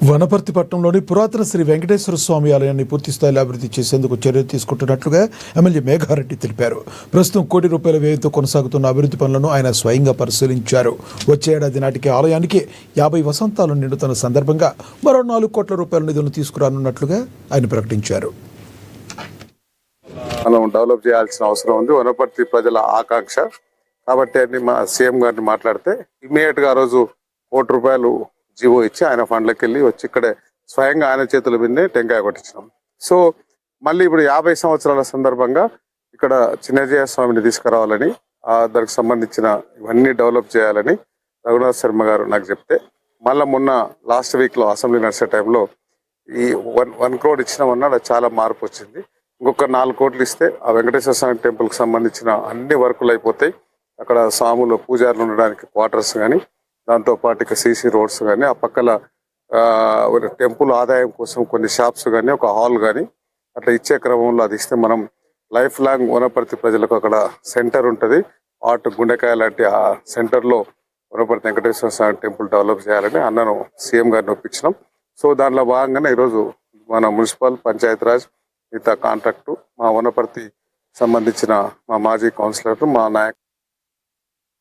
వనపర్తి పట్టణంలోని పురాతన శ్రీ వెంకటేశ్వర స్వామి ఆలయాన్ని పూర్తిస్థాయిలో అభివృద్ధి చేసేందుకు చర్యలు తీసుకుంటున్నట్లుగా ఎమ్మెల్యే మేఘారెడ్డి తెలిపారు. ప్రస్తుతం ₹1 కోటి వ్యయంతో కొనసాగుతున్న అభివృద్ధి పనులను ఆయన స్వయంగా పరిశీలించారు. వచ్చే ఏడాది నాటికి ఆలయానికి 50 వసంతాలు నిండుతున్న సందర్భంగా మరో ₹4 కోట్ల నిధులను తీసుకురానున్నట్లుగా ఆయన ప్రకటించారు. మనం డెవలప్ చేయాల్సిన అవసరం ఉంది. వనపర్తి ప్రజల ఆకాంక్ష కాబట్టి అన్ని మా సీఎం గారిని మాట్లాడితే ఇమీడియట్ గా ఆ రోజు ₹1 కోటి జీవో ఇచ్చి ఆయన ఫండ్లకి వెళ్ళి వచ్చి ఇక్కడే స్వయంగా ఆయన చేతుల మీదనే టెంకాయ కొట్టించినాం. సో మళ్ళీ ఇప్పుడు 50 సంవత్సరాల సందర్భంగా ఇక్కడ చిన్నజయ స్వామిని తీసుకురావాలని దానికి సంబంధించిన ఇవన్నీ డెవలప్ చేయాలని రఘునాథ్ శర్మ గారు నాకు చెప్తే మళ్ళీ మొన్న లాస్ట్ వీక్ లో అసెంబ్లీ నడిచే టైంలో ఈ 1 crore ఇచ్చినామన్నా చాలా మార్పు వచ్చింది. ఇంకొక 4 కోట్లు ఇస్తే ఆ వెంకటేశ్వర స్వామి టెంపుల్ కి సంబంధించిన అన్ని వర్కులు అయిపోతాయి. అక్కడ స్వాములు పూజారులు ఉండడానికి క్వార్టర్స్ కానీ దాంతో పాటు ఇక సీసీ రోడ్స్ కానీ ఆ పక్కల టెంపుల్ ఆదాయం కోసం కొన్ని షాప్స్ కానీ ఒక హాల్ కానీ అట్లా ఇచ్చే క్రమంలో అది ఇస్తే మనం లైఫ్ లాంగ్ వనపర్తి ప్రజలకు అక్కడ సెంటర్ ఉంటుంది. ఆర్ట్ గుండెకాయ లాంటి ఆ సెంటర్లో వనపర్తి వెంకటేశ్వర స్వామి టెంపుల్ డెవలప్ చేయాలని అన్నను సీఎం గారిని ఒప్పించినాం. సో దానిలో భాగంగానే ఈరోజు మన మున్సిపల్ పంచాయతీరాజ్ మిగతా కాంట్రాక్టు మా వనపర్తి సంబంధించిన మా మాజీ కౌన్సిలర్ మా నాయకులు